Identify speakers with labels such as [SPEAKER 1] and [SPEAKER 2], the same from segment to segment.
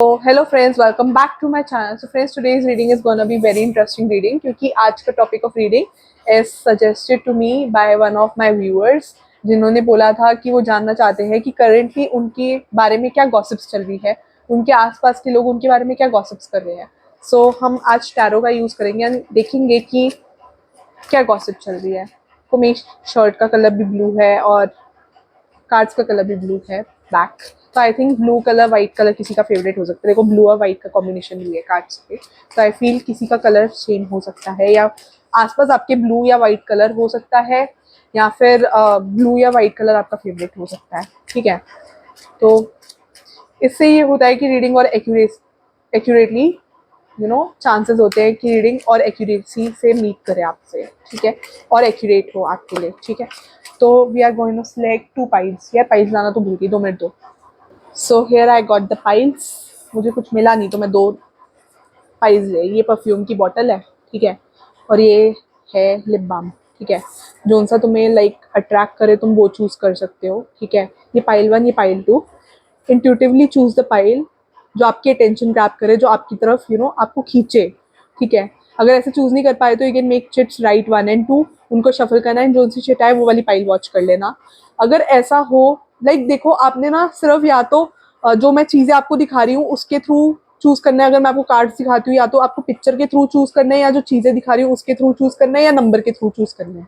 [SPEAKER 1] So hello friends, welcome back to my channel. So friends, today's reading is gonna be very interesting reading क्योंकि आज का topic of reading is suggested to me by one of my viewers जिन्होंने बोला था कि वो जानना चाहते हैं कि currently उनके बारे में क्या gossips चल रही है, उनके आसपास के लोग उनके बारे में क्या gossips कर रहे हैं. So हम आज टैरो का यूज करेंगे और देखेंगे कि क्या gossip चल रही है. तो मेरी शर्ट का कलर भी ब्लू है और कार्ड्स का कलर भी ब्लू है, ब्लैक. तो I think blue colour white colour किसी का फेवरेट हो सकता है. देखो ब्लू और वाइट का कॉम्बिनेशन भी है कार्ड्स पे, तो आई फील किसी का कलर सेम हो सकता है या आसपास आपके ब्लू या वाइट कलर हो सकता है या फिर ब्लू या वाइट कलर आपका फेवरेट हो सकता है. ठीक है, तो इससे ये होता है कि रीडिंग और एक्यूरेटली चांसेस होते हैं कि रीडिंग और एक्यूरेसी से मीट करे आपसे. ठीक है, और एक्यूरेट हो आपके लिए. ठीक है, तो we are going to select 2 piles. यार पाइल्स लाना तो भूल गई, 2 मिनट दो. So here I got the piles. मुझे कुछ मिला नहीं तो मैं 2 पाइल्स ले. ये परफ्यूम की बॉटल है, ठीक है, और ये है लिप बाम. ठीक है, जो सा तुम्हें लाइक अट्रैक्ट करे तुम वो चूज कर सकते हो. ठीक है, ये पाइल 1, ये pile 2. Intuitively choose the pile जो आपकी अटेंशन ग्रैब करे, जो आपकी तरफ आपको खींचे. ठीक है, अगर ऐसे चूज नहीं कर पाए तो you can make chits right 1 and 2. उनको शफल करना है, जो सी चिट आए वो वाली पाइल वॉच कर लेना. अगर ऐसा हो लाइक देखो आपने ना सिर्फ या तो जो मैं चीजें आपको दिखा रही हूँ उसके थ्रू चूज करना है. अगर मैं आपको कार्ड्स दिखाती हूँ या तो आपको पिक्चर के थ्रू चूज करना है, या जो चीजें दिखा रही हूँ उसके थ्रू चूज करना है, या नंबर के थ्रू चूज करना है.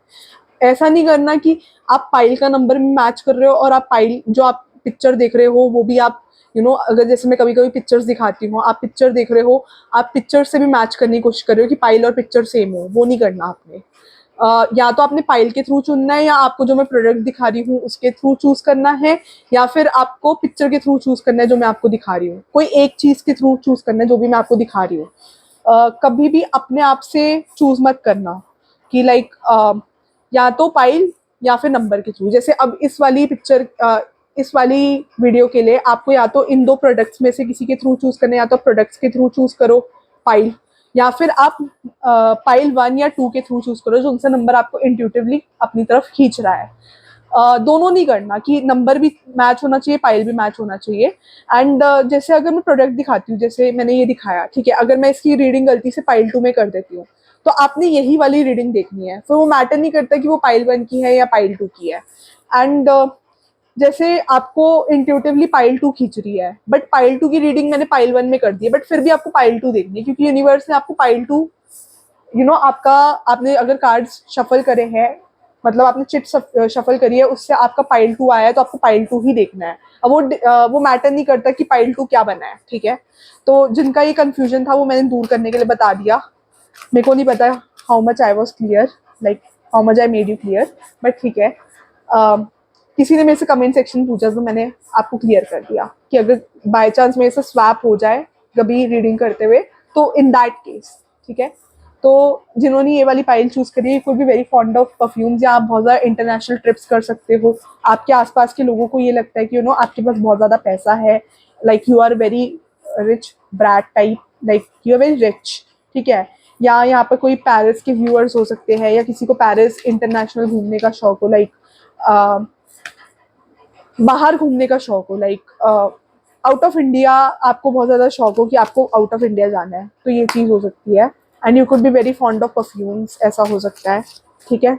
[SPEAKER 1] ऐसा नहीं करना कि आप पाइल का नंबर भी मैच कर रहे हो और आप पाइल जो आप पिक्चर देख रहे हो वो भी आप अगर जैसे मैं कभी कभी पिक्चर्स दिखाती हूँ, आप पिक्चर देख रहे हो, आप पिक्चर से भी मैच करने की कोशिश कर रहे हो कि पाइल और पिक्चर सेम हो. वो नहीं करना आपने. या तो आपने पाइल के थ्रू चुनना है, या आपको जो मैं प्रोडक्ट दिखा रही हूँ उसके थ्रू चूज करना है, या फिर आपको पिक्चर के थ्रू चूज करना है जो मैं आपको दिखा रही हूँ. कोई एक चीज के थ्रू चूज करना है जो भी मैं आपको दिखा रही हूँ. कभी भी अपने आप से चूज मत करना कि लाइक या तो पाइल या फिर नंबर के थ्रू. जैसे अब इस वाली वीडियो के लिए आपको या तो इन 2 प्रोडक्ट्स में से किसी के थ्रू चूज करना है, या तो प्रोडक्ट्स के थ्रू चूज करो पाइल, या फिर आप पाइल 1 या 2 के थ्रू चूज करो जो उनसे नंबर आपको इंट्यूटिवली अपनी तरफ खींच रहा है. दोनों नहीं करना कि नंबर भी मैच होना चाहिए, पाइल भी मैच होना चाहिए. एंड जैसे अगर मैं प्रोडक्ट दिखाती हूँ, जैसे मैंने ये दिखाया, ठीक है, अगर मैं इसकी रीडिंग गलती से पाइल 2 में कर देती हूँ तो आपने यही वाली रीडिंग देखनी है. फिर वो मैटर नहीं करता कि वो पाइल 1 की है या पाइल 2 की है. एंड जैसे आपको इंट्यूटिवली पाइल 2 खींच रही है, बट पाइल 2 की रीडिंग मैंने पाइल 1 में कर दी है, बट फिर भी आपको पाइल 2 देखनी है क्योंकि यूनिवर्स ने आपको पाइल 2 आपका आपने अगर कार्ड्स शफल करे हैं, मतलब आपने चिट शफल करी है, उससे आपका पाइल 2 आया है तो आपको पाइल 2 ही देखना है. अब वो मैटर नहीं करता कि पाइल 2 क्या बना है. ठीक है, तो जिनका ये कंफ्यूजन था वो मैंने दूर करने के लिए बता दिया. मेरे को नहीं पता how much I was clear, like how much I made you clear, but ठीक है. किसी ने मेरे से कमेंट सेक्शन पूछा तो मैंने आपको क्लियर कर दिया कि अगर बाय चांस मेरे से स्वैप हो जाए कभी रीडिंग करते हुए तो इन दैट केस. ठीक है, तो जिन्होंने ये वाली पाइल चूज करी है, कोई भी वेरी फॉन्ड ऑफ परफ्यूम्स, या आप बहुत ज़्यादा इंटरनेशनल ट्रिप्स कर सकते हो. आपके आसपास के लोगों को ये लगता है कि आपके पास बहुत ज़्यादा पैसा है, like you are very rich brat type, like you are very rich. ठीक है, या यहाँ पर कोई पेरिस के व्यूअर्स हो सकते हैं, या किसी को पेरिस इंटरनेशनल घूमने का शौक हो, लाइक बाहर घूमने का शौक हो, लाइक आउट ऑफ इंडिया आपको बहुत ज़्यादा शौक हो कि आपको आउट ऑफ इंडिया जाना है, तो ये चीज़ हो सकती है. And you could be very fond of perfumes, ऐसा हो सकता है. ठीक है,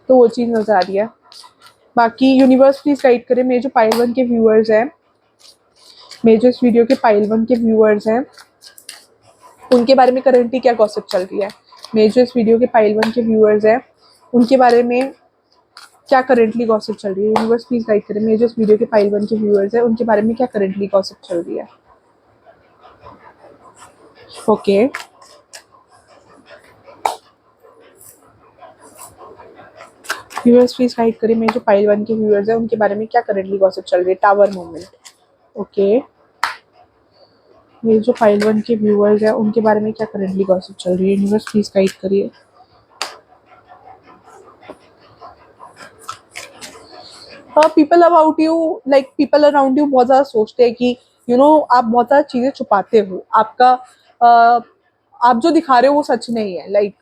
[SPEAKER 1] तो वो चीज़ नज़र आ रही है. बाकी यूनिवर्स प्लीज गाइड करें. मेरे जो पाइल 1 के व्यूअर्स हैं, मेरे जो इस वीडियो के पाइल 1 के व्यूअर्स हैं, उनके बारे में करंटली क्या गॉसिप चल रही है. मेरे जो इस वीडियो के पाइल 1 के व्यूअर्स हैं उनके बारे में क्या करंटली गॉसिप चल रही है. यूनिवर्स प्लीज गाइड करें. मेरे जो इस वीडियो के पाइल 1 के व्यूअर्स हैं उनके बारे में क्या करंटली गॉसिप चल रही है. ओके, व्यूअर्स प्लीज गाइड करें. मेरे जो पाइल 1 के व्यूअर्स हैं उनके बारे में क्या करंटली गॉसिप चल रही है. Tower movement. ओके, मेरे जो पाइल 1 के व्यूअर्स हैं उनके बारे में क्या करंटली गॉसिप चल रही है. यूनिवर्स प्लीज गाइड करिए. People about you, like people around you बहुत ज़्यादा सोचते हैं कि आप बहुत ज़्यादा चीज़ें छुपाते हो. आपका आप जो दिखा रहे हो वो सच नहीं है. Like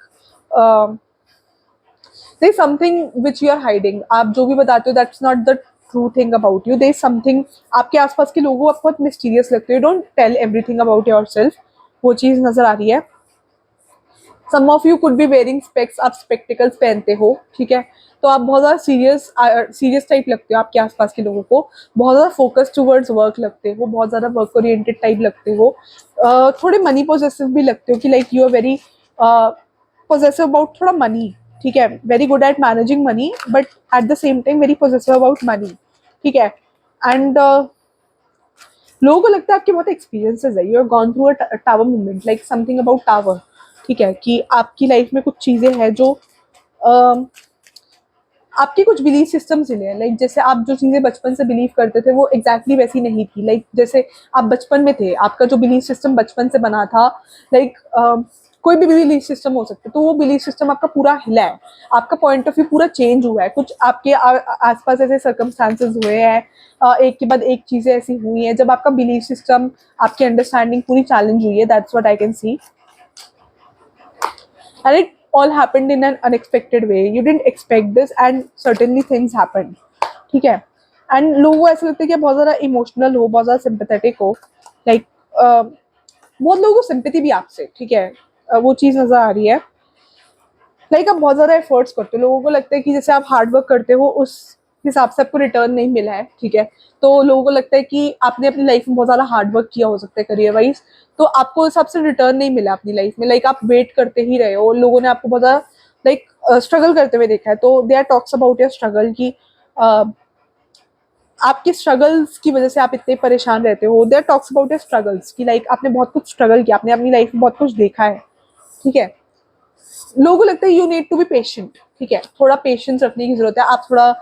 [SPEAKER 1] there is something which you are hiding. आप जो भी बताते हो that's not the true thing about you, there is something, आपके आसपास के लोगों को आप बहुत मिस्टीरियस लगते हो, you don't tell everything about yourself, वो चीज़ नज़र आ रही है। Some of you could be wearing specs, आप स्पेक्टिकल्स पहनते हो, ठीक है, तो आप बहुत ज़्यादा सीरियस टाइप लगते हो, आपके आसपास के लोगों को बहुत ज़्यादा फोकस टूवर्ड्स वर्क लगते हो, बहुत ज़्यादा वर्क ओरिएंटेड टाइप लगते हो, थोड़े मनी पोजेसिव भी लगते हो कि like you are very possessive about थोड़ा मनी, ठीक है, very good at managing money but at the same time very possessive about money, ठीक है। एंड लोगों को लगता है आपके बहुत एक्सपीरियंसेस है, you have gone through a tower movement, like something about tower, ठीक है, कि आपकी लाइफ में कुछ चीज़ें हैं जो आपके कुछ बिलीफ सिस्टम्स हिले हैं, लाइक जैसे आप जो चीज़ें बचपन से बिलीव करते थे वो एग्जैक्टली वैसी नहीं थी, लाइक जैसे आप बचपन में थे, आपका जो बिलीफ सिस्टम बचपन से बना था, लाइक कोई भी बिलीफ सिस्टम हो सकता है, तो वो बिलीफ सिस्टम आपका पूरा हिला है, आपका पॉइंट ऑफ व्यू पूरा चेंज हुआ है, कुछ आपके आसपास ऐसे सर्कमस्टांसेस हुए हैं, एक के बाद एक चीज़ें ऐसी हुई हैं जब आपका बिलीफ सिस्टम, आपकी अंडरस्टैंडिंग पूरी चैलेंज हुई है, that's what I can see. And it all happened in an unexpected way, you didn't expect this and certainly things happened, ठीक है। एंड लोगों को ऐसा लगता है कि आप बहुत ज़्यादा इमोशनल हो, बहुत ज़्यादा सिंपैथेटिक हो, लाइक बहुत लोगों को सिंपैथी भी आपसे, ठीक है, वो चीज़ नज़र आ रही है, लाइक आप बहुत ज़्यादा एफर्ट्स करते हो, लोगों को लगता है कि जैसे आप हार्ड वर्क करते हो उस हिसाब से आपको रिटर्न नहीं मिला है, ठीक है, तो लोगों को लगता है कि आपने अपनी लाइफ में बहुत ज़्यादा हार्ड वर्क किया हो सकता है करियर वाइज, तो आपको उस हिसाब से रिटर्न नहीं मिला अपनी लाइफ में, लाइक आप वेट करते ही रहे हो, लोगों ने आपको बहुत ज़्यादा लाइक स्ट्रगल करते हुए देखा है, तो they are talks about your struggle की आपके स्ट्रगल्स की वजह से आप इतने परेशान रहते हो, they are talks about your struggles की लाइक आपने बहुत कुछ स्ट्रगल किया, आपने अपनी लाइफ में बहुत कुछ देखा है, ठीक है। लोगों को लगता है you need to be patient, ठीक है, थोड़ा पेशेंस रखने की जरूरत है, आप थोड़ा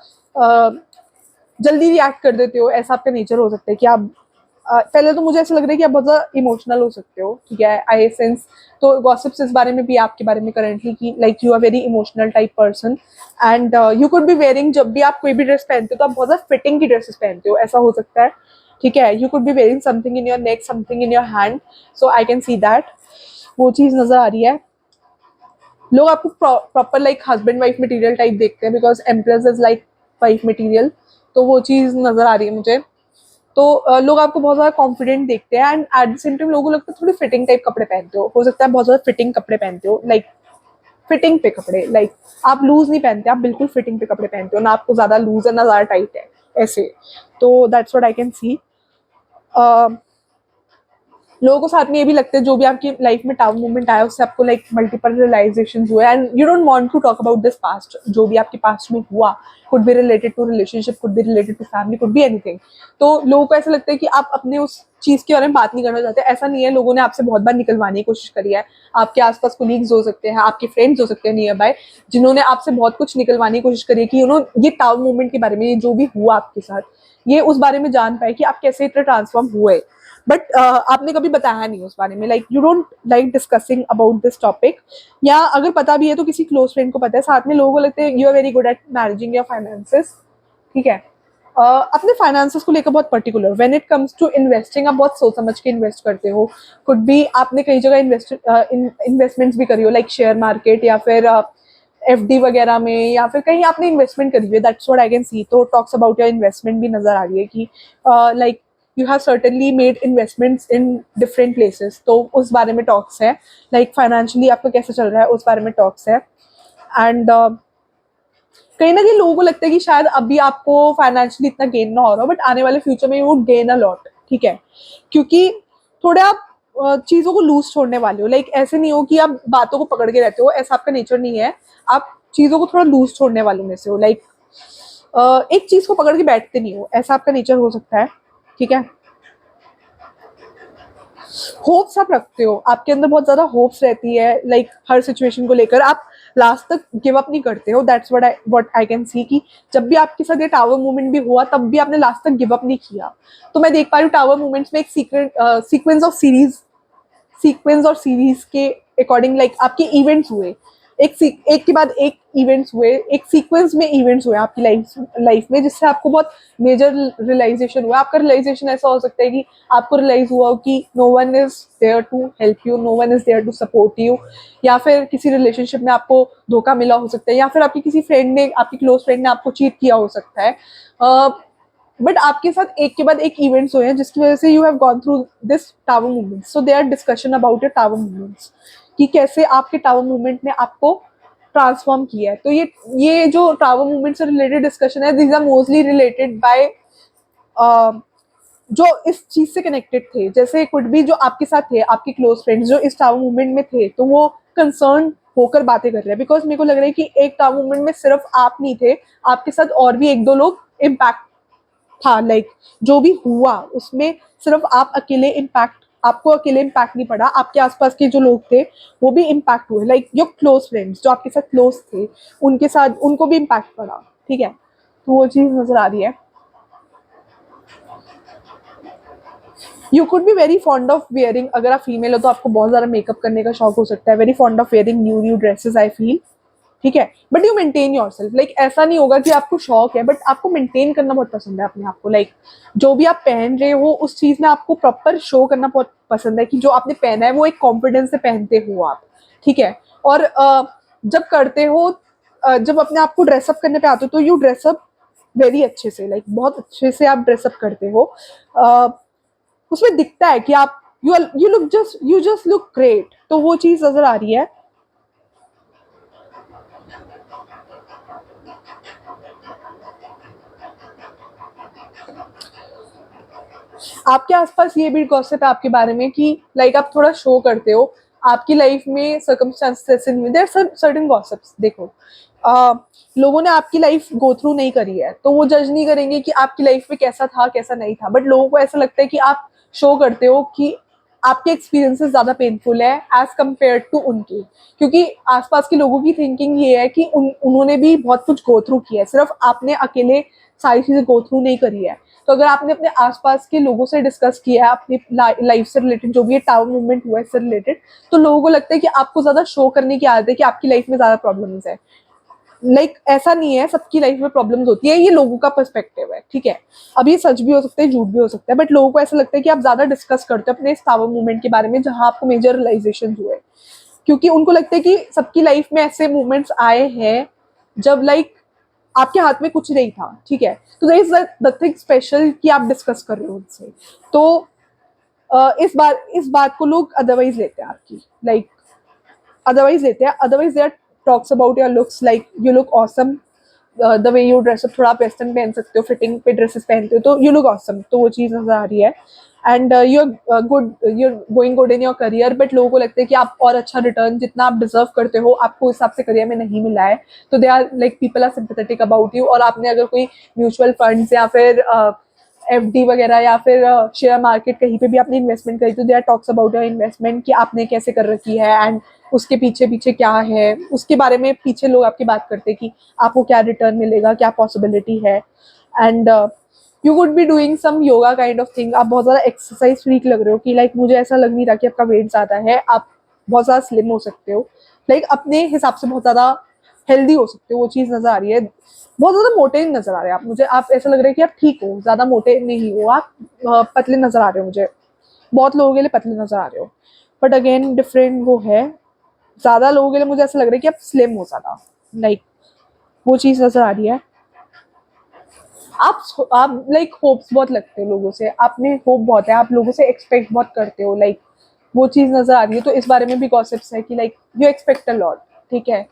[SPEAKER 1] जल्दी रिएक्ट कर देते हो, ऐसा आपका नेचर हो सकता है कि आप पहले तो मुझे ऐसा लग रहा है कि आप बहुत ज़्यादा इमोशनल हो सकते हो, ठीक है, आई सेंस, तो गॉसिप्स इस बारे में भी आपके बारे में करेंटली कि like you are very emotional type person and you could be wearing, जब भी आप कोई भी ड्रेस पहनते हो तो आप बहुत ज़्यादा फिटिंग की ड्रेसेस पहनते हो, ऐसा हो सकता है, ठीक है, you could be wearing something in your neck, something in your hand, so I can see that, वो चीज़ नज़र आ रही है। लोग आपको proper like husband wife material type देखते हैं because empress is like wife material, तो वो चीज़ नज़र आ रही है मुझे, तो लोग आपको बहुत ज़्यादा कॉन्फिडेंट देखते हैं and eight the same time लोगों को लगता है थोड़ी फिटिंग टाइप कपड़े पहनते हो सकता है बहुत ज़्यादा फिटिंग कपड़े पहनते हो, लाइक फिटिंग पे कपड़े, लाइक आप लूज नहीं पहनते, आप बिल्कुल फिटिंग पे कपड़े पहनते हो, ना आपको ज़्यादा लूज है ना ज़्यादा टाइट है, ऐसे, तो that's what I can see. लोगों को साथ में ये भी लगता है जो भी आपकी लाइफ में टाउन मूवमेंट आया उससे आपको लाइक मल्टीपल रियलाइजेशन हुए and you don't want to talk about this past, जो भी आपके पास्ट में हुआ, could be related to relationship, could be related to family, could be anything, तो लोगों को ऐसा लगता है कि आप अपने उस चीज़ के बारे में बात नहीं करना चाहते, ऐसा नहीं है, लोगों ने आपसे बहुत बार निकलवाने की कोशिश करी है, आपके आसपास कोलीग्स हो सकते हैं, आपके फ्रेंड्स हो सकते हैं नियर बाय, जिन्होंने आपसे बहुत कुछ निकलवाने की कोशिश करी है कि ये टाउन मूवमेंट के बारे में, ये जो भी हुआ आपके साथ, ये उस बारे में जान पाए कि आप कैसे इतना ट्रांसफॉर्म हुए, बट आपने कभी बताया नहीं उस बारे में, like you don't like discussing about this topic, या अगर पता भी है तो किसी क्लोज फ्रेंड को पता है, साथ में लोगों को लगता है you are very good at managing your finances, ठीक है, अपने फाइनेंसेस को लेकर बहुत particular, when it comes to investing आप बहुत सोच समझ के इन्वेस्ट करते हो, कुड बी आपने कई जगह इन्वेस्टमेंट्स भी करी हो लाइक शेयर मार्केट या फिर एफडी वगैरह में, या फिर कहीं आपने इन्वेस्टमेंट करी हुई है, that's what I can see, तो टॉक्स अबाउट योर इन्वेस्टमेंट भी नजर आ रही है कि like you have certainly made investments in different places, तो उस बारे में टॉक्स है, लाइक फाइनेंशियली आपका कैसे चल रहा है उस बारे में टॉक्स है, एंड कहीं ना कहीं लोगों को लगता है कि शायद अभी आपको फाइनेंशियली इतना गेन ना हो रहा हो बट आने वाले फ्यूचर में you would gain a lot, ठीक है, क्योंकि थोड़े आप चीज़ों को लूज छोड़ने वाले हो, लाइक ऐसे नहीं हो कि आप बातों को पकड़ के रहते हो, ऐसा आपका नेचर नहीं है, आप चीज़ों को थोड़ा लूज छोड़ने वालों में से हो, लाइक एक चीज़ को पकड़ के बैठते नहीं हो, ऐसा आपका नेचर हो सकता है, ठीक है। होप्स आप रखते हो, आपके अंदर बहुत ज्यादा होप्स रहती है, लाइक हर सिचुएशन को लेकर आप लास्ट तक गिव अप नहीं करते हो, that's what I can see, कि जब भी आपके साथ ये टावर मूवमेंट भी हुआ तब भी आपने लास्ट तक गिव अप नहीं किया, तो मैं देख पा रही हूँ टावर मूवमेंट्स में एक सीक्वेंस और सीरीज के अकॉर्डिंग लाइक आपके इवेंट्स हुए, एक के बाद एक इवेंट्स हुए, एक सीक्वेंस में इवेंट्स हुए आपकी लाइफ में, जिससे आपको बहुत मेजर रियलाइजेशन हुआ, आपका रियलाइजेशन ऐसा हो सकता है कि आपको रियलाइज हुआ कि no one is there to help you, no one is there to support you, या फिर किसी रिलेशनशिप में आपको धोखा मिला हो सकता है, या फिर आपकी किसी फ्रेंड ने, आपकी क्लोज फ्रेंड ने आपको चीट किया हो सकता है, बट आपके साथ एक के बाद एक इवेंट्स हुए हैं जिसकी वजह से you have gone through this tower movement, so they our discussion about your tower movements, कि कैसे आपके टावर मूवमेंट ने आपको ट्रांसफॉर्म किया है। तो ये जो टावर मूवमेंट से रिलेटेड डिस्कशन है, these are mostly related by जो इस चीज से कनेक्टेड थे, जैसे कुड भी जो आपके साथ थे, आपके क्लोज फ्रेंड्स जो इस टावर मूवमेंट में थे, तो वो कंसर्न होकर बातें कर रहे हैं, बिकॉज मेरे को लग रहा है कि एक टावर मूवमेंट में सिर्फ आप नहीं थे, आपके साथ और भी एक दो लोग इम्पैक्ट था, लाइक जो भी हुआ उसमें सिर्फ आप अकेले इम्पैक्ट, आपको अकेले इम्पैक्ट नहीं पड़ा, आपके आसपास के जो लोग थे वो भी इम्पैक्ट हुए, लाइक योर क्लोज फ्रेंड्स जो आपके साथ क्लोज थे उनके साथ उनको भी इम्पैक्ट पड़ा, ठीक है। तो वो चीज नजर आ रही है। You could be very fond of wearing, अगर आप फीमेल हो तो आपको बहुत ज्यादा मेकअप करने का शौक हो सकता है, very fond of wearing new new dresses I feel, ठीक है। But you maintain your self, like ऐसा नहीं होगा कि आपको शौक है बट आपको मेंटेन करना बहुत पसंद है अपने आप को, लाइक जो भी आप पहन रहे हो उस चीज में आपको प्रॉपर शो करना बहुत पसंद है, कि जो आपने पहना है वो एक कॉन्फिडेंस से पहनते हो आप, ठीक है। और जब करते हो, जब अपने आप को ड्रेसअप करने पे आते हो तो यू ड्रेसअप वेरी अच्छे से, लाइक बहुत अच्छे से आप ड्रेसअप करते हो, उसमें दिखता है कि आप यू जस्ट लुक ग्रेट, तो वो चीज नजर आ रही है। आपके आसपास ये भी गॉसिप है आपके बारे में कि लाइक आप थोड़ा शो करते हो, आपकी लाइफ में सर्कमस्टांसेस ऐसे नहीं, देयर सर्टेन गॉसिप्स, देखो लोगों ने आपकी लाइफ गो थ्रू नहीं करी है तो वो जज नहीं करेंगे कि आपकी लाइफ में कैसा था कैसा नहीं था, बट लोगों को ऐसा लगता है कि आप शो करते हो कि आपके एक्सपीरियंसेस ज्यादा पेनफुल है एज कम्पेयर टू उनके, क्योंकि आसपास के लोगों की थिंकिंग ये है कि उन्होंने भी बहुत कुछ गो थ्रू किया है, सिर्फ आपने अकेले सारी चीजें गो थ्रू नहीं करी है। तो अगर आपने अपने आसपास के लोगों से डिस्कस किया है अपनी लाइफ से रिलेटेड, जो भी ये टावर मूवमेंट हुआ है इससे रिलेटेड, तो लोगों को लगता है कि आपको ज्यादा शो करने की आदत है कि आपकी लाइफ में ज्यादा प्रॉब्लम्स है, लाइक ऐसा नहीं है, सबकी लाइफ में प्रॉब्लम्स होती है, ये लोगों का पर्सपेक्टिव है, ठीक है। अब ये सच भी हो सकता है झूठ भी हो सकता है, बट लोगों को ऐसा लगता है कि आप ज्यादा डिस्कस करते हो अपने इस टावर मूवमेंट के बारे में जहां आपको मेजर रियलाइजेशन हुए, क्योंकि उनको लगता है कि सबकी लाइफ में ऐसे मोमेंट्स आए हैं जब लाइक आपके हाथ में कुछ नहीं था, ठीक है। तो that is the thing special कि आप डिस्कस कर रहे हो उनसे, तो इस बात को लोग अदरवाइज लेते हैं आपकी, लाइक अदरवाइज लेते हैं, otherwise they are talks about your looks, like you look awesome, the way you dress up, थोड़ा आप वेस्टर्न पहन सकते हो, फिटिंग पे ड्रेसेस पहनते हो तो यू लुक ऑसम, तो वो चीज नजर आ रही है। And you are good, you are going good in your career, but लोगों को लगता है कि आप और अच्छा रिटर्न जितना आप डिजर्व करते हो आपको इस हिसाब से करियर में नहीं मिला है, तो they are like people are sympathetic about you. और आपने अगर कोई म्यूचुअल फंड्स या फिर एफडी वगैरह या फिर शेयर मार्केट कहीं पे भी आपने इन्वेस्टमेंट करी तो they are talks about your investment कि आपने कैसे कर रखी है एंड उसके पीछे पीछे क्या है, उसके बारे में पीछे लोग आपकी बात करते हैं कि आपको क्या रिटर्न मिलेगा, क्या पॉसिबिलिटी है। And you would be doing some yoga kind of thing, आप बहुत ज़्यादा एक्सरसाइज फ्रीक लग रहे हो कि लाइक मुझे ऐसा लग नहीं रहा कि आपका वेट ज़्यादा है, आप बहुत ज़्यादा स्लिम हो सकते हो, लाइक अपने हिसाब से बहुत ज़्यादा हेल्दी हो सकते हो, वो चीज़ नज़र आ रही है। बहुत ज़्यादा मोटे नहीं नज़र आ रहे हैं आप मुझे, आप ऐसा लग रहा है कि आप ठीक हो, ज़्यादा मोटे नहीं हो आप, पतले नज़र आ रहे हो मुझे, बहुत लोगों के लिए पतले नज़र आ रहे हो, बट अगेन डिफरेंट वो है, ज्यादा लोगों के लिए मुझे ऐसा लग रहा है कि आप स्लिम हो ज्यादा, लाइक वो चीज नजर आ रही है। आप लाइक होप्स बहुत लगते हो लोगों से, आप में होप बहुत है, आप लोगों से एक्सपेक्ट बहुत करते हो, लाइक वो चीज नजर आ रही है। तो इस बारे में भी गॉसिप्स है कि like you expect a lot, ठीक है।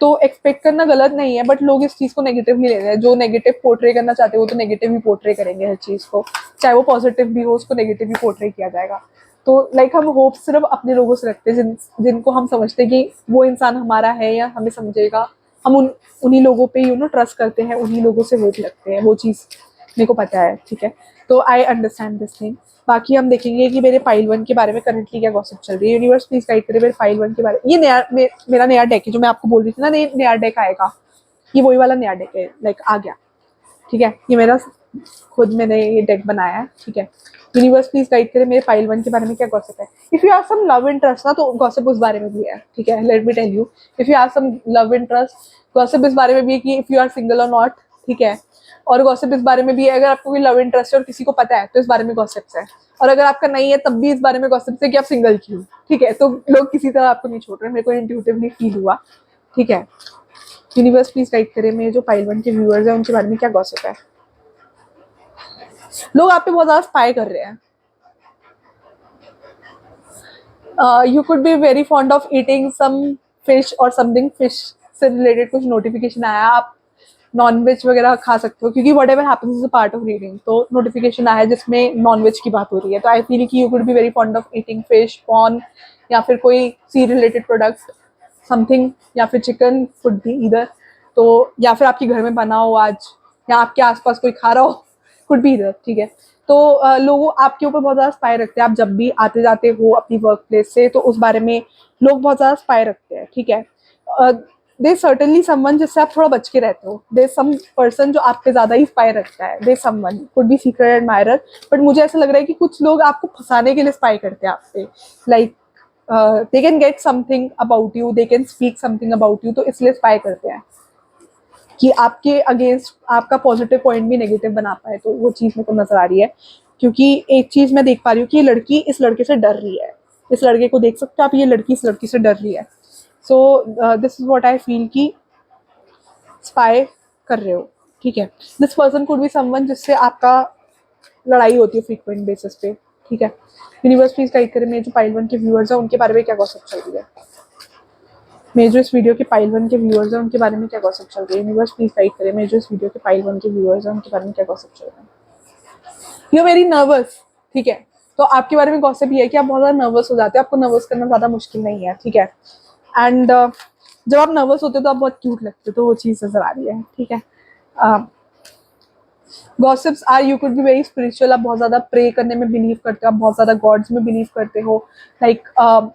[SPEAKER 1] तो एक्सपेक्ट करना गलत नहीं है, बट लोग इस चीज को नेगेटिवली ले रहे हैं, जो नेगेटिव पोर्ट्रे करना चाहते हो तो नेगेटिव ही पोर्ट्रे करेंगे हर चीज को, चाहे वो पॉजिटिव भी हो उसको नेगेटिव ही पोर्ट्रे किया जाएगा। तो लाइक हम होप सिर्फ अपने लोगों से रखते हैं जिनको हम समझते हैं कि वो इंसान हमारा है या हमें समझेगा, हम उन्हीं लोगों पे ट्रस्ट करते हैं, उन्हीं लोगों से होप लगते हैं, वो चीज़ मेरे को पता है, ठीक है। तो आई अंडरस्टैंड दिस थिंग। बाकी हम देखेंगे कि मेरे फाइल 1 के बारे में करंटली क्या गॉसिप चल रही है, यूनिवर्स प्लीज गाइड करे मेरे फाइल 1 के बारे में। ये मेरा नया डेक है जो मैं आपको बोल रही थी ना, नया डेक आएगा, ये वही वाला नया डेक है, लाइक आ गया, ठीक है। ये मेरा खुद मैंने ये डेक बनाया है, ठीक है। यूनिवर्स प्लीज गाइड करे मेरे फाइल 1 के बारे में क्या गॉसिप है। If you are some love interest ना तो गॉसिप उस बारे में भी है, ठीक है, let me tell you. If you are some love interest gossip इस बारे में भी है कि इफ यू आर सिंगल और नॉट, ठीक है। और गॉसिप इस बारे में भी है अगर आपको कोई लव इंटरेस्ट है और किसी को पता है तो इस बारे में गॉसिप्स है, और अगर आपका नहीं है तब भी इस बारे में गॉसिप्स है कि आप सिंगल क्यों, ठीक है। तो लोग किसी तरह आपको नहीं छोड़ रहे, मेरे को इंट्यूटिवली फील हुआ, ठीक है। यूनिवर्स प्लीज गाइड करे मेरे जो फाइल 1 के व्यूअर्स हैं उनके बारे में क्या गॉसिप है। लोग आप पे बहुत ज्यादा स्पाई कर रहे हैं. You could be very fond of eating some fish or something fish से related कुछ notification आया, आप नॉन वेज वगैरह खा सकते हो, क्योंकि what ever happens is a part of reading. तो नोटिफिकेशन आया जिसमें नॉन वेज की बात हो रही है, तो आई फील कि you could be very fond of eating fish, porn, या फिर कोई सी रिलेटेड प्रोडक्ट समथिंग, या फिर चिकन कुड बी इधर. तो या फिर आपके घर में बना हो आज, या आपके आसपास कोई खा रहा हो, कुड बी इधर. ठीक है. तो लोग आपके ऊपर बहुत ज़्यादा स्पाई रखते हैं. आप जब भी आते जाते हो अपनी वर्क प्लेस से, तो उस बारे में लोग बहुत ज़्यादा स्पाई रखते हैं. ठीक है. दे सर्टनली समवन जिससे आप थोड़ा बच के रहते हो. दे सम पर्सन जो आप पे ज़्यादा ही स्पाई रखता है. They someone could be secret admirer. But मुझे ऐसा लग रहा है कि कुछ लोग आपको फंसाने के लिए स्पाई करते हैं आप पे. Like they can get something about you, they can speak something about you, तो इसलिए स्पाई करते हैं कि आपके अगेंस्ट आपका पॉजिटिव पॉइंट भी नेगेटिव बना पाए. तो वो चीज़ मेरे को नजर आ रही है, क्योंकि एक चीज़ मैं देख पा रही हूँ कि ये लड़की इस लड़के से डर रही है. इस लड़के को देख सकते हो आप, ये लड़की इस लड़की से डर रही है. So this is what I feel कि स्पाई कर रहे हो. ठीक है. This person could be someone जिससे आपका लड़ाई होती है फ्रीक्वेंट बेसिस पे. ठीक है. यूनिवर्स प्लीज गाइड करें मेरे जो पाइल 1 के व्यूअर्स हैं उनके बारे में क्या गॉसिप चल रही है. मेरे जो इस वीडियो के पाइल 1 के व्यूअर्स हैं उनके बारे में क्या गॉसिप चल रही है. यूनिवर्स प्लीज गाइड करें मेरे जो इस वीडियो के पाइल 1 के व्यूअर्स हैं उनके बारे में क्या गॉसिप चल रहा है. You are very nervous. ठीक है. तो आपके बारे में गॉसिप ये है कि आप बहुत ज़्यादा नर्वस हो जाते हो. आपको नर्वस करना ज़्यादा मुश्किल नहीं है. ठीक है. एंड जब आप नर्वस होते हो तो आप बहुत क्यूट लगते हो, तो वो चीज़ नजर आ रही है. ठीक है. Gossips are you could be very spiritual. आप बहुत ज़्यादा प्रे करने में बिलीव करते हो, आप बहुत ज़्यादा गॉड्स में बिलीव करते हो, लाइक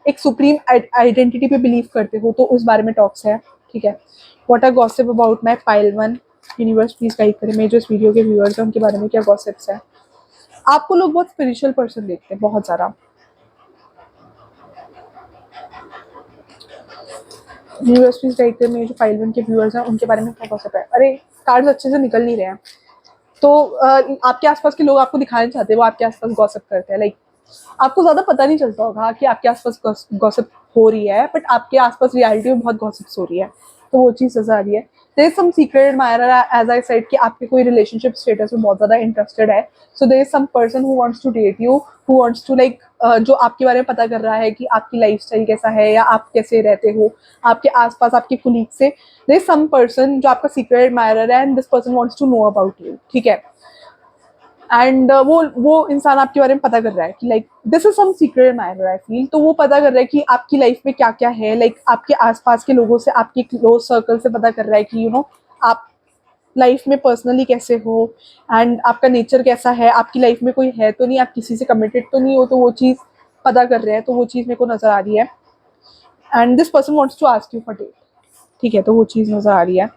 [SPEAKER 1] एक सुप्रीम आइडेंटिटी पे बिलीव करते हो, तो उस बारे में टॉक्स है. ठीक है. What are gossip about my pile 1. Universe please guide करें मेरे जो इस वीडियो के व्यूअर्स हैं उनके बारे में क्या गॉसिप्स है. आपको लोग बहुत स्पिरिचुअल पर्सन देखते हैं, बहुत ज़्यादा. यूनिवर्स प्लीज गाइड करें मेरे जो पाइल 1 के व्यूअर्स हैं उनके बारे में क्या गॉसिप है. अरे कार्ड्स अच्छे से निकल नहीं रहे हैं. तो आपके आसपास के लोग आपको दिखाना चाहते हैं, वो आपके आसपास गॉसिप करते हैं. लाइक आपको ज्यादा पता नहीं चलता होगा कि आपके आसपास गॉसिप हो रही है, बट आपके आसपास रियलिटी में बहुत गॉसिप्स हो रही है. तो वो चीज़ नजर आ रही है. There is some secret admirer, as I said, कि आपके कोई रिलेशनशिप स्टेटस में बहुत ज़्यादा इंटरेस्टेड है. So there is some person who wants to date you, who wants to like जो आपके बारे में पता कर रहा है कि आपकी लाइफस्टाइल कैसा है, या आप कैसे रहते हो आपके आसपास आपके कुलीग से. देयर इज सम पर्सन जो आपका सीक्रेट एडमायरर है, and this person wants to know about you. ठीक है. एंड वो इंसान आपके बारे में पता कर रहा है कि like this is some secret admirer I feel. तो वो पता कर रहा है कि आपकी लाइफ में क्या क्या है, लाइक आपके आसपास के लोगों से, आपके क्लोज सर्कल से पता कर रहा है कि यू नो आप लाइफ में पर्सनली कैसे हो, एंड आपका नेचर कैसा है, आपकी लाइफ में कोई है तो नहीं, आप किसी से कमिटेड तो नहीं हो. तो वो चीज़ पता कर रहे हैं. तो वो चीज़ मेरे को नज़र आ रही है. And this person wants to ask you for date. ठीक है. तो वो चीज़ नज़र आ रही है.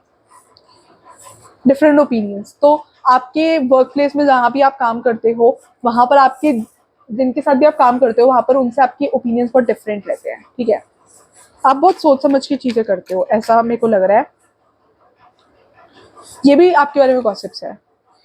[SPEAKER 1] Different opinions. तो आपके वर्क प्लेस में जहाँ भी आप काम करते हो, वहाँ पर आपके जिनके साथ भी आप काम करते हो, वहाँ पर उनसे आपके ओपिनियंस बहुत डिफरेंट रहते हैं. ठीक है. आप बहुत सोच समझ की चीज़ें करते हो, ऐसा मेरे को लग रहा है. ये भी आपके बारे में गॉसिप्स है.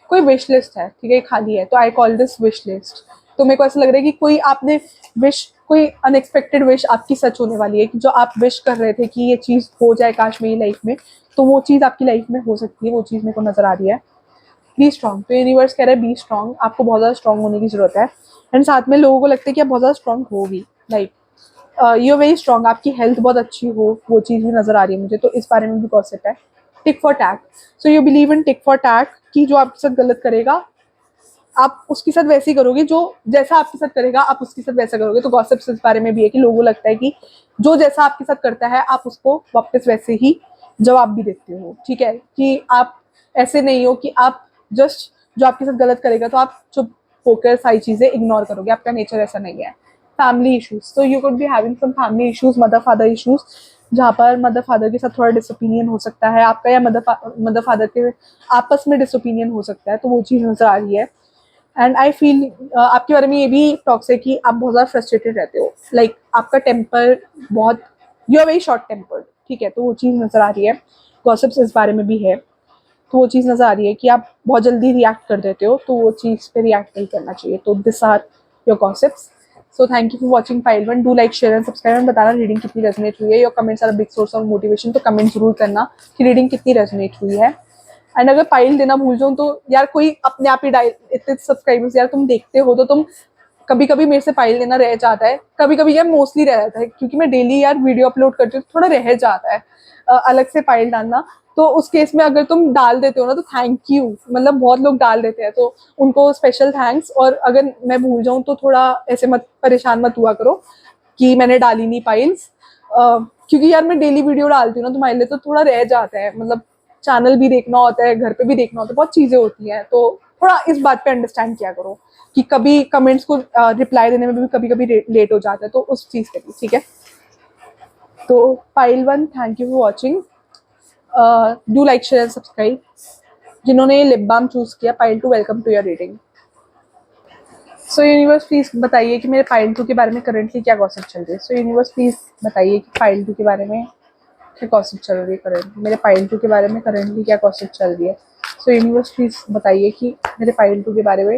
[SPEAKER 1] कोई विश लिस्ट है. ठीक है. खाली है, तो I call this wish list. तो मेरे को ऐसा लग रहा है कि कोई आपने विश, कोई अनएक्सपेक्टेड विश आपकी सच होने वाली है, कि जो आप विश कर रहे थे कि ये चीज़ हो जाए काश मेरी लाइफ में, तो वो चीज़ आपकी लाइफ में हो सकती है. वो चीज़ मेरे को नज़र आ रही है. Be strong. तो यूनिवर्स कह रहा है बी स्ट्रॉन्ग. आपको बहुत ज़्यादा स्ट्रॉन्ग होने की जरूरत है. एंड साथ में लोगों को लगता है कि आप बहुत ज़्यादा स्ट्रॉन्ग हो भी. Like you are very strong. आपकी हेल्थ बहुत अच्छी हो, वो चीज़ भी नज़र आ रही है मुझे. तो इस बारे में भी गॉसिप है. Tit for tat. So you believe in tit for tat, कि जो आपके साथ गलत करेगा आप उसके साथ वैसे ही करोगे, जो जैसा आपके साथ करेगा आप उसके साथ वैसा करोगे. तो गॉसिप्स इस बारे में भी है कि लोगों को लगता है कि जो जैसा आपके साथ करता है आप उसको वापस वैसे ही जवाब भी देते हो. ठीक है. कि आप ऐसे नहीं हो कि आप जस्ट जो आपके साथ गलत करेगा तो आप चुप होकर सारी चीज़ें इग्नोर करोगे. आपका नेचर ऐसा नहीं है. Family issues. तो you could be having some family issues, mother father issues, जहाँ पर मदर फादर के साथ थोड़ा डिसओपिनियन हो सकता है आपका, या मदर फादर के आपस में डिसओपिनियन हो सकता है. तो वो चीज़ नजर आ रही है. एंड आई फील आपके बारे में ये भी टॉक्स है कि आप बहुत ज़्यादा फ्रस्ट्रेटेड रहते हो. लाइक आपका टेम्पर बहुत, you are very short tempered. ठीक है. तो वो चीज़ नज़र आ रही है. गॉसिप्स इस बारे में भी है. तो वो चीज़ नज़र आ रही है कि आप बहुत जल्दी रिएक्ट कर देते हो, तो वो चीज़ पे रिएक्ट नहीं करना चाहिए. तो this are your gossips. So thank you for watching file 1. Do like share and subscribe. And बताना रीडिंग कितनी रेजोनेट हुई है. Your comments are a big source of motivation. तो कमेंट जरूर करना कि रीडिंग कितनी रेजोनेट हुई है. एंड अगर पाइल देना भूल जाऊँ तो यार कोई अपने आप ही इतने सब्सक्राइबर्स यार तुम देखते हो तो तुम कभी कभी मेरे से पाइल देना रह जाता है, कभी कभी यार मोस्टली रह जाता है क्योंकि मैं डेली यार वीडियो अपलोड करती हूँ तो थोड़ा रह जाता है अलग से पाइल डालना। तो उस केस में अगर तुम डाल देते हो ना तो थैंक यू, मतलब बहुत लोग डाल देते हैं तो उनको स्पेशल थैंक्स। और अगर मैं भूल जाऊँ तो थोड़ा ऐसे मत परेशान मत हुआ करो कि मैंने डाली नहीं पाइल्स, क्योंकि यार मैं डेली वीडियो डालती हूँ ना तुम्हारे लिए तो थोड़ा रह जाता है, मतलब चैनल भी देखना होता है, घर पे भी देखना होता है, बहुत चीजें होती हैं, तो थोड़ा इस बात पे अंडरस्टैंड किया करो कि कभी कमेंट्स को रिप्लाई देने में भी कभी कभी लेट हो जाता है, तो उस चीज के लिए ठीक है। तो pile one, thank you for watching, do like share subscribe. जिन्होंने लिप बाम चूज किया, pile two welcome to your reading. So universe please बताइए कि मेरे पाइल टू के बारे में करंटली क्या गॉसिप चल रही है। सो यूनिवर्स प्लीज बताइए कि पाइल टू के बारे में क्या गॉसिप चल रही है करंटली, मेरे पाइल टू के बारे में करंटली क्या गॉसिप चल रही है। सो यूनिवर्स प्लीज बताइए कि मेरे पाइल टू के बारे में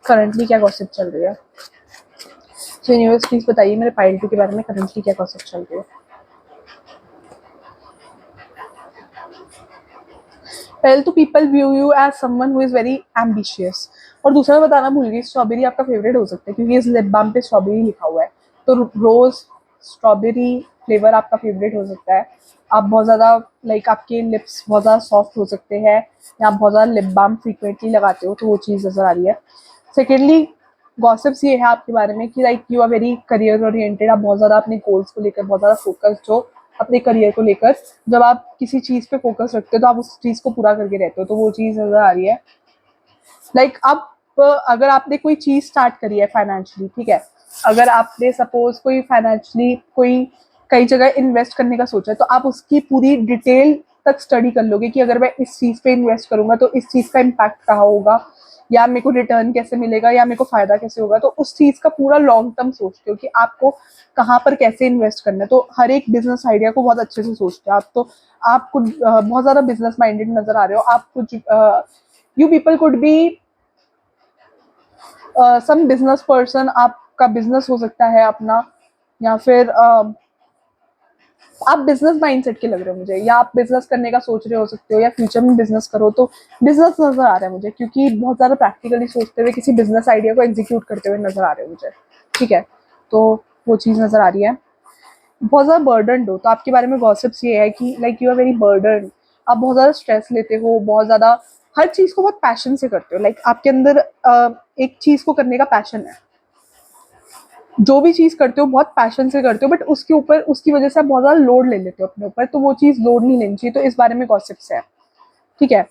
[SPEAKER 1] करंटली क्या गॉसिप चल रही है। सो यूनिवर्स प्लीज बताइए मेरे पाइल टू के बारे में करंटली क्या गॉसिप चल रही है। पहले तो people view you as someone who is very ambitious, और दूसरा मैं बताना भूल गई, स्ट्रॉबेरी आपका फेवरेट हो सकता है क्योंकि इस लिप बाम पे स्ट्रॉबेरी लिखा हुआ है, तो रोज स्ट्रॉबेरी फ्लेवर आपका फेवरेट हो सकता है। आप बहुत ज़्यादा लाइक आपके लिप्स बहुत ज़्यादा सॉफ्ट हो सकते हैं, या आप बहुत ज़्यादा लिप बाम फ्रीक्वेंटली लगाते हो तो वो चीज़ नज़र आ रही है। सेकेंडली गॉसिप्स ये है आपके बारे में कि like you are very career oriented, आप बहुत ज़्यादा अपने गोल्स को लेकर बहुत ज़्यादा फोकस्ड हो, अपने करियर को लेकर। जब आप किसी चीज़ पे फोकस रखते हो तो आप उस चीज़ को पूरा करके रहते हो, तो वो चीज़ नज़र आ रही है। लाइक आप अगर आपने कोई चीज़ स्टार्ट करी है फाइनेंशियली, ठीक है, अगर आपने सपोज कोई फाइनेंशियली कोई कई जगह इन्वेस्ट करने का सोचा है तो आप उसकी पूरी डिटेल तक स्टडी कर लोगे कि अगर मैं इस चीज़ पे इन्वेस्ट करूंगा तो इस चीज़ का इम्पैक्ट कहाँ होगा, या मेरे को रिटर्न कैसे मिलेगा, या मेरे को फायदा कैसे होगा, तो उस चीज़ का पूरा लॉन्ग टर्म सोचते हो कि आपको कहाँ पर कैसे इन्वेस्ट करना है। तो हर एक बिजनेस आइडिया को बहुत अच्छे से सोचते हो आप, तो आप कुछ बहुत ज़्यादा बिजनेस माइंडेड नजर आ रहे हो। आप कुछ you people could be some business person, आपका बिजनेस हो सकता है अपना, या फिर आप बिजनेस माइंडसेट के लग रहे हो मुझे, या आप बिजनेस करने का सोच रहे हो सकते हो, या फ्यूचर में बिजनेस करो, तो बिजनेस नजर आ रहा है मुझे क्योंकि बहुत ज्यादा प्रैक्टिकली सोचते हुए किसी बिजनेस आइडिया को एग्जीक्यूट करते हुए नजर आ रहे हो मुझे, ठीक है, तो वो चीज नजर आ रही है। बहुत ज्यादा बर्डन हो, तो आपके बारे में गॉसिप्स ये है कि like you are very burden, आप बहुत ज्यादा स्ट्रेस लेते हो, बहुत ज्यादा हर चीज को बहुत पैशन से करते हो, लाइक आपके अंदर एक चीज को करने का पैशन है, जो भी चीज करते हो बहुत पैशन से करते हो, बट उसके ऊपर उसकी वजह से आप बहुत ज्यादा लोड ले लेते हो अपने ऊपर, तो वो चीज लोड नहीं लेनी चाहिए, तो इस बारे में गॉसिप्स है, ठीक है।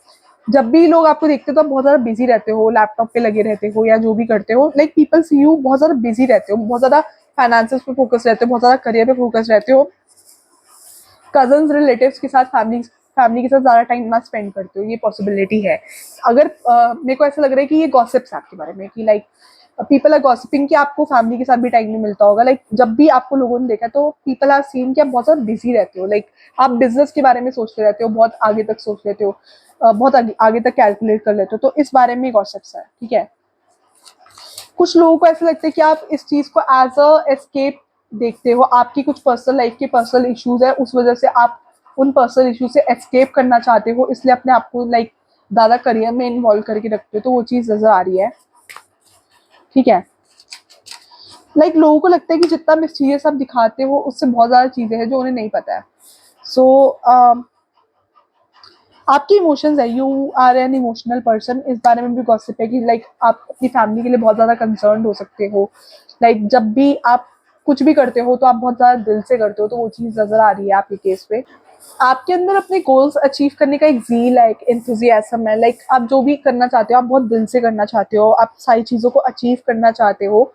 [SPEAKER 1] जब भी लोग आपको देखते हो तो आप बहुत ज्यादा बिजी रहते हो, लैपटॉप पे लगे रहते हो या जो भी करते हो, लाइक पीपल सी यू बहुत ज्यादा बिजी रहते हो, बहुत ज्यादा फाइनेंसेस पे फोकस रहते हो, बहुत ज्यादा करियर पे फोकस रहते हो, कजन्स रिलेटिव्स के साथ फैमिली के साथ ज्यादा टाइम ना स्पेंड करते हो, ये पॉसिबिलिटी है। अगर मेरे को ऐसा लग रहा है कि ये गॉसिप्स आपके बारे में कि लाइक पीपल आर गॉसिपिंग कि आपको फैमिली के साथ भी टाइम नहीं मिलता होगा, लाइक जब भी आपको लोगों ने देखा तो पीपल आर सीन कि आप बहुत ज्यादा बिजी रहते हो, लाइक आप बिजनेस के बारे में सोचते रहते हो, बहुत आगे तक सोच लेते हो, बहुत आगे तक कैलकुलेट कर लेते हो, तो इस बारे में गॉसिप्स है, ठीक है। कुछ लोगों को ऐसा लगता है कि आप इस चीज को एज अ एस्केप देखते हो, आपकी कुछ पर्सनल लाइफ के पर्सनल इश्यूज है, उस वजह से आप उन पर्सनल इशू से एस्केप करना चाहते हो, इसलिए अपने आप को लाइक ज्यादा करियर में इन्वॉल्व करके रखते हो, तो वो चीज नजर आ रही है, ठीक है। लाइक लोगों को लगता है कि जितना मिस्टीरियस आप दिखाते हो उससे बहुत ज्यादा चीजें हैं जो उन्हें नहीं पता है। सो आपकी इमोशंस है, you are an emotional person, इस बारे में भी गॉसिप है कि लाइक आप अपनी फैमिली के लिए बहुत ज्यादा कंसर्न हो सकते हो, लाइक जब भी आप कुछ भी करते हो तो आप बहुत ज्यादा दिल से करते हो, तो वो चीज नजर आ रही है आपके केस पे। आपके अंदर अपने गोल्स अचीव करने का एक ज़ील है, एक एंथुसियाज्म है, लाइक आप जो भी करना चाहते हो आप बहुत दिल से करना चाहते हो, आप सारी चीज़ों को अचीव करना चाहते हो,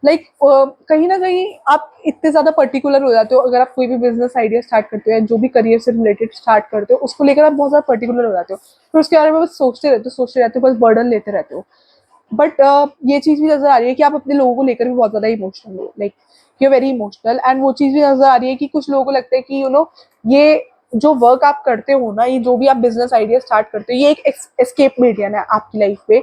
[SPEAKER 1] लाइक कहीं ना कहीं आप इतने ज़्यादा पर्टिकुलर हो जाते हो, अगर आप कोई भी बिजनेस आइडिया स्टार्ट करते हो या जो भी करियर से रिलेटेड स्टार्ट करते हो उसको लेकर आप बहुत ज़्यादा पर्टिकुलर हो जाते हो, फिर उसके बारे में बस सोचते रहते हो, बस बर्डन लेते रहते हो। बट ये चीज़ भी नज़र आ रही है कि आप अपने लोगों को लेकर भी बहुत ज़्यादा इमोशनल हो, like you very emotional, and वो चीज़ भी नज़र आ रही है कि कुछ लोगों को लगता है कि ये जो वर्क आप करते हो ना, ये जो भी आप बिजनेस आइडिया स्टार्ट करते हो, ये एक एस्केप मीडियम है आपकी लाइफ पे,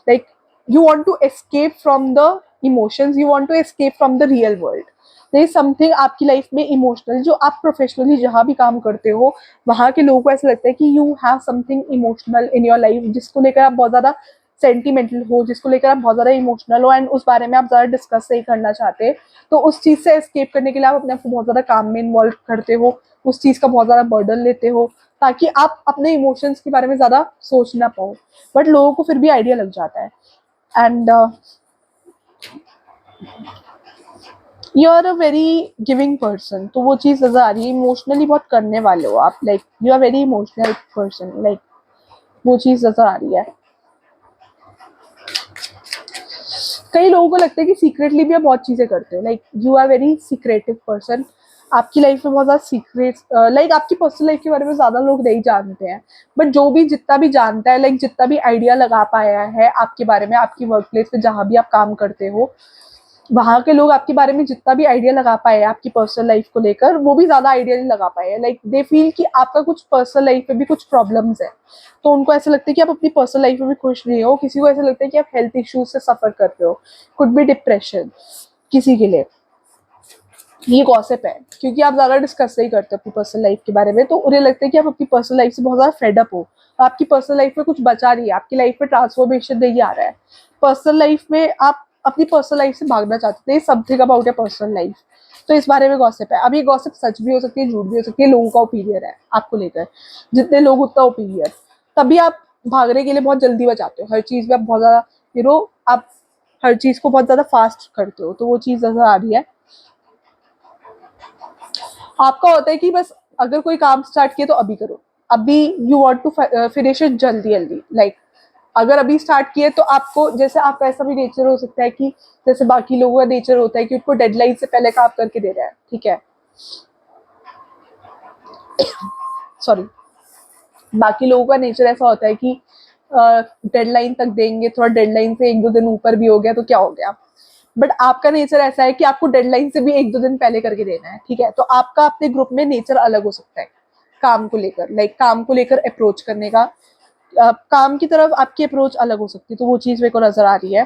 [SPEAKER 1] like you want to escape from the emotions, you want to escape from the real world, there is something आपकी लाइफ में इमोशनल, जो आप प्रोफेशनली जहाँ भी काम करते हो वहाँ के लोगों को ऐसा लगता है कि you have something emotional in your life, जिसको लेकर आप बहुत ज़्यादा सेंटिमेंटल हो, जिसको लेकर आप बहुत ज़्यादा इमोशनल हो एंड उस बारे में आप ज़्यादा डिस्कस नहीं करना चाहते। तो उस चीज़ से एस्केप करने के लिए आप अपने आप को बहुत ज़्यादा काम में इन्वॉल्व करते हो, उस चीज़ का बहुत ज़्यादा बर्डन लेते हो ताकि आप अपने इमोशंस के बारे में ज़्यादा सोच ना पाओ, बट लोगों को फिर भी आइडिया लग जाता है। And you are a very giving person, तो वो चीज़ नज़र आ रही है। इमोशनली बहुत करने वाले हो आप, like you are very emotional person, like वो चीज़ नज़र आ रही है। कई लोगों को लगता है कि सीक्रेटली भी आप बहुत चीज़ें करते हो, like you are very secretive person. आपकी लाइफ में बहुत ज़्यादा सीक्रेट्स, लाइक आपकी पर्सनल लाइफ के बारे में ज़्यादा लोग नहीं जानते हैं, बट जो भी जितना भी जानता है, लाइक जितना भी आइडिया लगा पाया है आपके बारे में, आपकी वर्क प्लेस पे जहाँ भी आप काम करते हो वहाँ के लोग आपके बारे में जितना भी आइडिया लगा पाए हैं आपकी पर्सनल लाइफ को लेकर, वो भी ज़्यादा आइडिया नहीं लगा पाए हैं। लाइक दे फील कि आपका कुछ पर्सनल लाइफ में भी कुछ प्रॉब्लम्स है, तो उनको ऐसा लगता है कि आप अपनी पर्सनल लाइफ में भी खुश नहीं हो। किसी को ऐसा लगता है कि आप हेल्थ इश्यूज से सफर कर रहे हो, कुड बी डिप्रेशन किसी के लिए। ये गॉसिप है क्योंकि आप ज़्यादा डिस्कस नहीं करते अपनी पर्सनल लाइफ के बारे में, तो उन्हें लगता है कि आप अपनी पर्सनल लाइफ से बहुत ज़्यादा फेडअप हो, आपकी पर्सनल लाइफ में कुछ बचा नहीं है, आपकी लाइफ में ट्रांसफॉर्मेशन नहीं आ रहा है। पर्सनल लाइफ में आप अपनी पर्सनल लाइफ से भागना चाहते थे, something about your personal life. तो इस बारे में गॉसिप है। अब ये गॉसिप सच भी हो सकती है, झूठ भी हो सकती है, लोगों का ओपिनियन है आपको लेकर, जितने लोग उतना ओपिनियन। तभी आप भागने के लिए बहुत जल्दी बचाते हो, हर चीज़ में आप बहुत ज़्यादा आप हर चीज़ को बहुत ज़्यादा फास्ट करते हो, तो वो चीज़ नजर आ रही है। आपका होता है कि बस अगर कोई काम स्टार्ट किया तो अभी करो, अभी you want to finish it जल्दी जल्दी। लाइक अगर अभी स्टार्ट किए तो आपको, जैसे आपका ऐसा भी नेचर हो सकता है कि जैसे बाकी लोगों का नेचर होता है कि उनको डेडलाइन से पहले काम करके दे रहा है, ठीक है, सॉरी, बाकी लोगों का नेचर ऐसा होता है कि डेडलाइन तक देंगे, थोड़ा डेडलाइन से एक दो दिन ऊपर भी हो गया तो क्या हो गया, बट आपका नेचर ऐसा है कि आपको डेडलाइन से भी एक दो दिन पहले करके देना है, ठीक है। तो आपका अपने ग्रुप में नेचर अलग हो सकता है काम को लेकर, लाइक काम को लेकर अप्रोच करने का, काम की तरफ आपकी अप्रोच अलग हो सकती है, तो वो चीज मेरे को नजर आ रही है।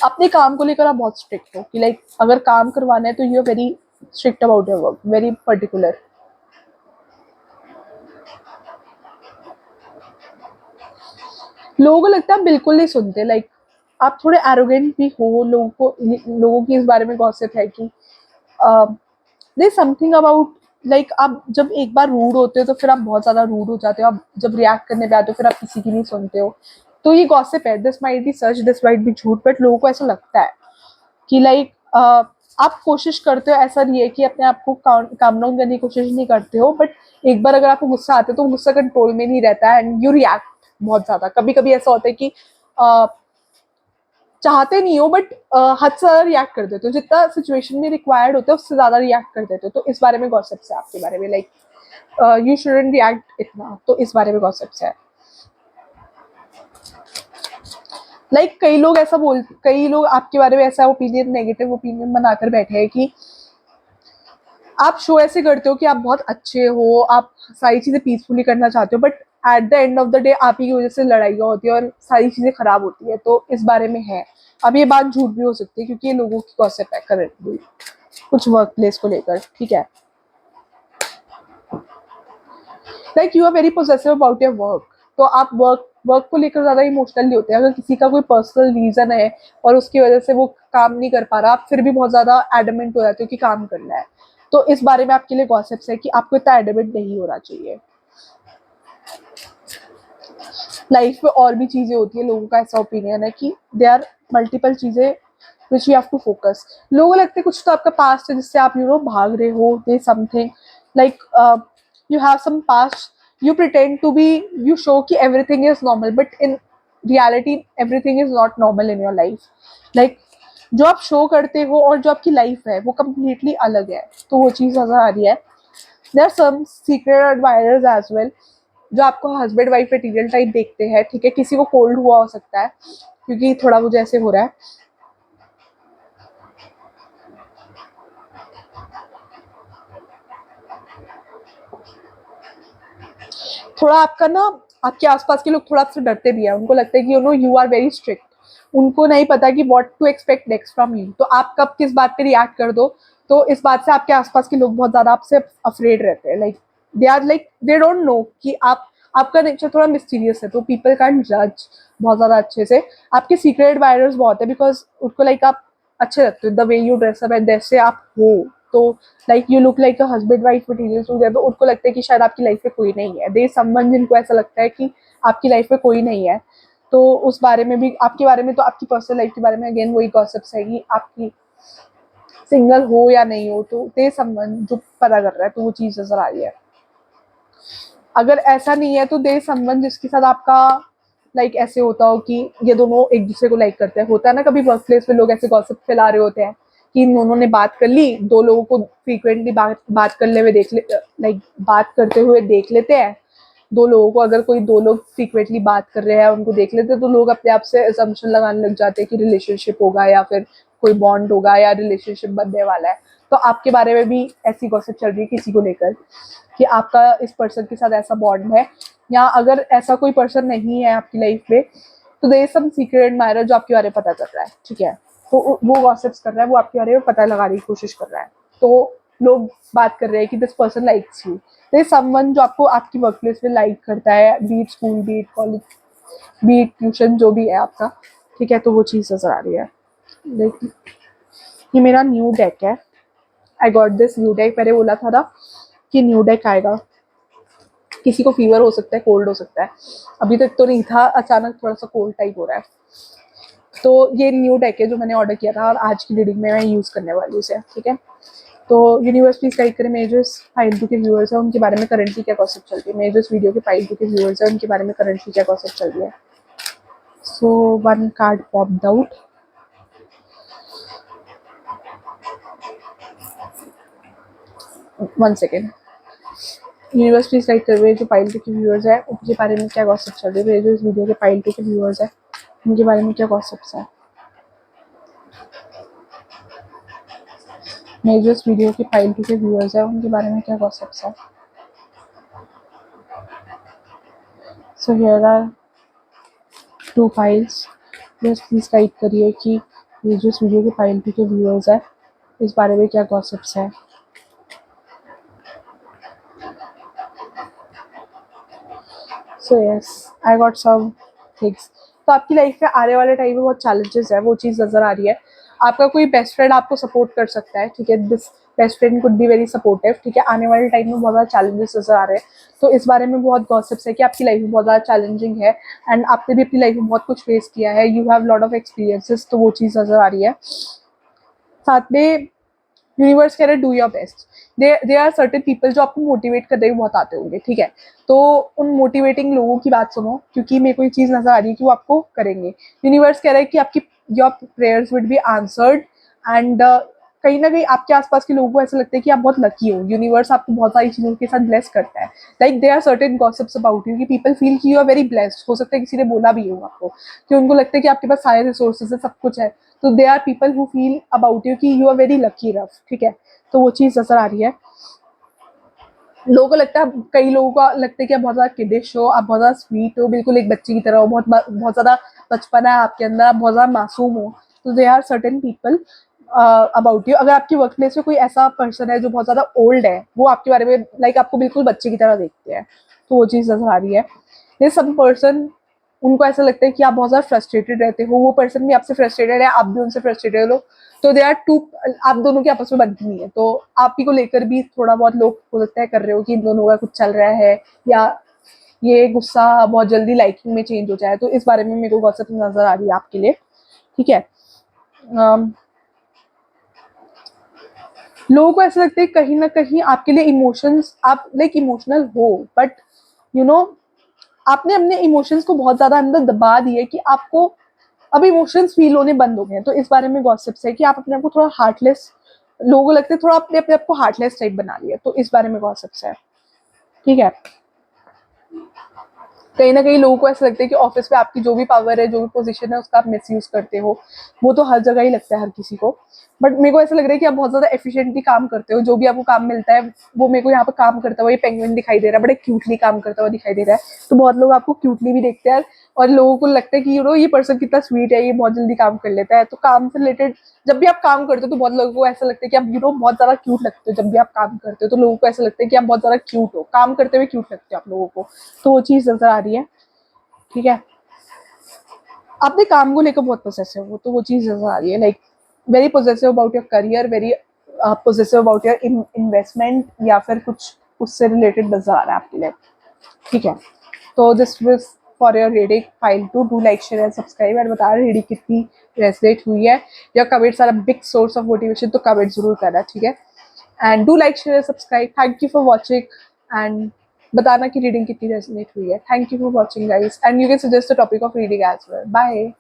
[SPEAKER 1] अपने काम को लेकर आप बहुत स्ट्रिक्ट हो कि लाइक अगर काम करवाना है तो you are very strict about your work, very particular. लोगों को लगता है आप बिल्कुल नहीं सुनते, लाइक आप थोड़े एरोगेंट भी हो। लोगों की इस बारे में गॉसिप है कि देयर समथिंग अबाउट, लाइक आप जब एक बार रूड होते हो तो फिर आप बहुत ज्यादा रूड हो जाते हो, आप जब रिएक्ट करने पे आते हो फिर आप किसी की नहीं सुनते हो। तो ये गॉसिप है, this might be such, this might be झूठ, बट लोगों को ऐसा लगता है कि लाइक आप कोशिश करते हो, ऐसा नहीं है कि अपने आप को काम डाउन करने की कोशिश नहीं करते हो, बट एक बार अगर आपको गुस्सा आता है तो गुस्सा कंट्रोल में नहीं रहता है एंड यू रिएक्ट बहुत ज्यादा। कभी कभी ऐसा होता है कि चाहते नहीं हो बट हद से ज्यादा रिएक्ट कर देते हो, जितना सिचुएशन में रिक्वायर्ड होता है उससे ज्यादा रिएक्ट कर देते हो। तो इस बारे में गॉसिप्स है आपके बारे में, लाइक यू शुडंट रिएक्ट इतना, तो इस बारे में गॉसिप्स है। लाइक कई लोग आपके बारे में ऐसा ओपिनियन, नेगेटिव ओपिनियन बनाकर बैठे हैं कि आप शो ऐसे करते हो कि आप बहुत अच्छे हो, आप सारी चीजें पीसफुली करना चाहते हो, but at the end of the day आप ही की वजह से लड़ाइयाँ होती है और सारी चीजें खराब होती है, तो इस बारे में है। अब ये बात झूठ भी हो सकती है क्योंकि ये लोगों की गॉसिप है करेंटली कुछ वर्क प्लेस को लेकर, ठीक है। Like you are very possessive about your work, तो आप वर्क को लेकर ज्यादा इमोशनल नहीं होते। अगर किसी का कोई पर्सनल रीजन है और उसकी वजह से वो काम नहीं कर पा रहा, आप फिर भी बहुत ज्यादा एडमेंट हो जाते हो कि काम करना है। तो इस बारे में आपके लिए गॉसिप्स है कि आपको इतना एडमेंट नहीं होना चाहिए। लाइफ में और भी चीजें होती है, लोगों का ऐसा ओपिनियन है कि दे आर मल्टीपल चीजें which you have to focus. लोगों को लगता है कुछ तो आपका पास्ट है जिससे आप भाग रहे हो, they something like you have some past, you pretend to be, you show कि everything is normal, but in reality everything is not normal in your life। like जो आप शो करते हो और जो आपकी लाइफ है वो कम्प्लीटली अलग है, तो वो चीज़ नजर आ रही है। There are some secret admirers as well, जो आपको हस्बैंड वाइफ मटेरियल टाइप देखते हैं, ठीक है। किसी को कोल्ड हुआ हो सकता है क्योंकि थोड़ा मुझे ऐसे हो रहा है। थोड़ा आपका ना, आपके आसपास के लोग थोड़ा आपसे डरते भी है, उनको लगता है कि यू आर वेरी स्ट्रिक्ट, उनको नहीं पता कि what to expect next from you. तो आप कब किस बात पे रिएक्ट कर दो, तो इस बात से आपके आसपास के लोग बहुत ज्यादा आपसे अफ्रेड रहते हैं। Like they are like they don't know कि आप, आपका नेचर थोड़ा मिस्टीरियस है, तो पीपल कैन जज बहुत ज्यादा अच्छे से। आपके सीक्रेट एडमायरर्स बहुत है, बिकॉज उनको लाइक आप अच्छे लगते हो, the way you dress up and जैसे आप हो, तो like you look like a husband wife material to them. तो उनको लगता है कि शायद आपकी लाइफ में कोई नहीं है, दे समवन जिनको ऐसा लगता है कि आपकी लाइफ में कोई नहीं है। तो उस बारे में भी, आपके बारे में, तो आपकी पर्सनल लाइफ के बारे में अगेन वही गॉसिप्स है कि आपकी सिंगल हो या नहीं हो, तो दे समवन जो पता कर रहा है, तो वो चीज नजर आ रही है। अगर ऐसा नहीं है तो दे समवन जिसके साथ आपका लाइक ऐसे होता हो कि ये दोनों एक दूसरे को लाइक करते हैं। होता है ना कभी वर्क प्लेस में लोग ऐसे गॉसिप फैला रहे होते हैं कि इन दोनों ने बात कर ली, दो लोगों को फ्रीक्वेंटली बात करने हुए देख ले, लाइक बात करते हुए देख लेते हैं दो लोगों को। अगर कोई दो लोग फ्रीक्वेंटली बात कर रहे हैं, उनको देख लेते हैं, तो लोग अपने आप से असम्पशन लगाने लग जाते हैं कि रिलेशनशिप होगा या फिर कोई बॉन्ड होगा या रिलेशनशिप बनने वाला है। तो आपके बारे में भी ऐसी गॉसिप चल रही है किसी को लेकर कि आपका इस पर्सन के साथ ऐसा बॉन्ड है, या अगर ऐसा कोई पर्सन नहीं है आपकी लाइफ में, तो there is some secret admirer जो आपके बारे में पता कर रहा है, ठीक है। तो वो गॉसिप्स कर रहा है, वो आपके बारे में पता लगाने की कोशिश कर रहा है। तो लोग बात कर रहे हैं कि this person likes you, there is someone जो आपको आपकी वर्क प्लेस में लाइक करता है, be it school, be it college, be it tuition, जो भी है आपका, ठीक है। तो वो चीज़ नजर आ रही है। लाइक ये मेरा न्यू डेक है, I got this new deck. मैंने बोला था ना कि न्यू डेक आएगा। किसी को फीवर हो सकता है, कोल्ड हो सकता है, अभी तक तो नहीं था, अचानक थोड़ा सा कोल्ड टाइप हो रहा है। तो ये न्यू डेक है जो मैंने ऑर्डर किया था और आज की रीडिंग में मैं यूज़ करने वाली हूँ इसे, ठीक है। तो यूनिवर्स प्लीज गाइड करें मेरे जो इस फाइल टू के व्यूअर्स हैं उनके बारे में करंटली क्या गॉसिप चल रही है, मेरे जो इस वीडियो के फाइल टू के व्यूअर्स हैं उनके बारे में करंटली क्या गॉसिप चल रही है। So one card popped out, one second. Universe please guide कर, जो फाइल टू के व्यूअर्स है उनके बारे में क्या गॉसिप चल रही है, मेरे जो इस वीडियो के फाइल टू के व्यूअर्स है उनके बारे में क्या गॉसिप्स है, मेरे जो इस वीडियो के फाइल टू के व्यूअर्स है उनके बारे में क्या गॉसिप्स है। So here are two files, बस प्लीज गाइड करिए कि ये जो इस वीडियो के फाइल टू के व्यूअर्स है इस बारे में क्या गॉसिप्स है। So yes, I got some things. तो आपकी लाइफ में आने वाले टाइम में बहुत चैलेंजेस है, वो चीज़ नज़र आ रही है। आपका कोई बेस्ट फ्रेंड आपको सपोर्ट कर सकता है, ठीक है, this best friend could be very supportive, ठीक है। आने वाले टाइम में बहुत ज़्यादा चैलेंजेस नज़र आ रहे हैं, तो इस बारे में बहुत गॉसिप्स है कि आपकी लाइफ में बहुत ज़्यादा चैलेंजिंग है एंड आपने भी अपनी लाइफ में बहुत कुछ फेस किया है, you have lot of experiences, तो वो चीज़ नज़र आ रही है। साथ में यूनिवर्स कह रहे do your best. They are certain people जो आपको मोटिवेट करने में बहुत आते होंगे, ठीक है। तो उन मोटिवेटिंग लोगों की बात सुनो, क्योंकि मेरे को ये चीज़ नजर आ रही है कि वो आपको करेंगे। यूनिवर्स कह रहा है कि आपकी your prayers will be answered and कहीं ना कहीं आपके आसपास के लोगों को ऐसा लगता है कि आप बहुत लकी हो, यूनिवर्स आपको बहुत सारी चीज़ों के साथ ब्लेस करता है। Like they are certain gossips about you कि पीपल फील कि यू आर वेरी ब्लेस्ड, हो सकता है किसी ने बोला भी हो आपको कि उनको लगता है कि आपके पास सारे रिसोर्सेज है, सब कुछ है। तो they are people who feel about you कि you are very lucky rough, ठीक है। तो वो चीज़ नजर आ रही है। लोगों को लगता है, कई लोगों को लगता है कि आप बहुत ज़्यादा किडिश हो, आप बहुत ज़्यादा स्वीट हो, बिल्कुल एक बच्चे की तरह हो, बहुत ज़्यादा बचपना है आपके अंदर, आप बहुत ज़्यादा मासूम हो। तो they are certain people about you. अगर आपकी वर्क प्लेस में कोई ऐसा पर्सन है जो बहुत ज़्यादा ओल्ड है, वो आपके बारे में लाइक आपको बिल्कुल बच्चे की तरह देखते हैं, तो वो चीज़ नजर आ रही है। देयर सम पर्सन, उनको ऐसा लगता है कि आप बहुत ज़्यादा फ्रस्ट्रेटेड रहते हो, वो पर्सन भी आपसे फ्रस्ट्रेटेड है, आप भी उनसे फ्रस्ट्रेटेड हो। तो दे आर टू, आप दोनों की आपस में बनती नहीं है, तो आप ही को लेकर भी थोड़ा बहुत लोग हो सकता है कर रहे हो कि इन दोनों का कुछ चल रहा है, या ये गुस्सा बहुत जल्दी लाइकिंग में चेंज हो जाए। तो इस बारे में मेरे को गॉसिप नजर आ रही है आपके लिए, ठीक है। लोगों को ऐसा लगता है कहीं ना कहीं आपके लिए इमोशंस, आप लाइक इमोशनल हो, बट यू नो आपने अपने इमोशंस को बहुत ज्यादा अंदर दबा दिए कि आपको अब इमोशंस फील होने बंद हो गए हैं। तो इस बारे में गॉसिप्स है कि आप अपने आप को थोड़ा हार्टलेस, लोगों को लगता है थोड़ा अपने अपने आप को हार्टलेस टाइप बना लिया, तो इस बारे में गॉसिप्स है, ठीक है। कहीं ना कहीं लोगों को ऐसा लगता है कि ऑफिस में आपकी जो भी पावर है, जो भी पोजीशन है, उसका आप मिसयूज करते हो। वो तो हर जगह ही लगता है हर किसी को, बट मेरे को ऐसा लग रहा है कि आप बहुत ज्यादा एफिशिएंटली काम करते हो, जो भी आपको काम मिलता है वो मेरे को यहाँ पे काम करता हुआ ये पेंगुइन दिखाई दे रहा है, बड़े क्यूटली काम करता हुआ दिखाई दे रहा है। तो बहुत लोग आपको क्यूटली भी देखते हैं, और लोगों को लगता है कि ये पर्सन कितना स्वीट है, ये बहुत जल्दी काम कर लेता है। तो काम से रिलेटेड जब भी आप काम करते हो तो बहुत लोगों को ऐसा लगता है कि आप बहुत ज़्यादा क्यूट लगते हो। जब भी आप काम करते हो तो लोगों को ऐसा लगता है कि आप बहुत ज़्यादा क्यूट हो, काम करते हुए क्यूट लगते हो आप लोगों को। तो वो चीज़ नज़र आ रही है, ठीक है। अपने काम को लेकर बहुत पोसेसिव हो, तो वो चीज़ नज़र आ रही है, like very possessive about your career, very possessive about your investment, या फिर कुछ उससे रिलेटेड नज़र आ रहा है आपके लिए, ठीक है। तो this was for your reading file 2, do like share and subscribe, and बता रीडिंग कितनी रेजोनेट हुई है। या comments are a big source of motivation, तो कमेंट जरूर करना, ठीक है। And do like share subscribe, thank you for watching, and बताना कि रीडिंग कितनी रेजोनेट हुई है। Thank you for watching guys, and you can suggest the topic of reading as well. Bye.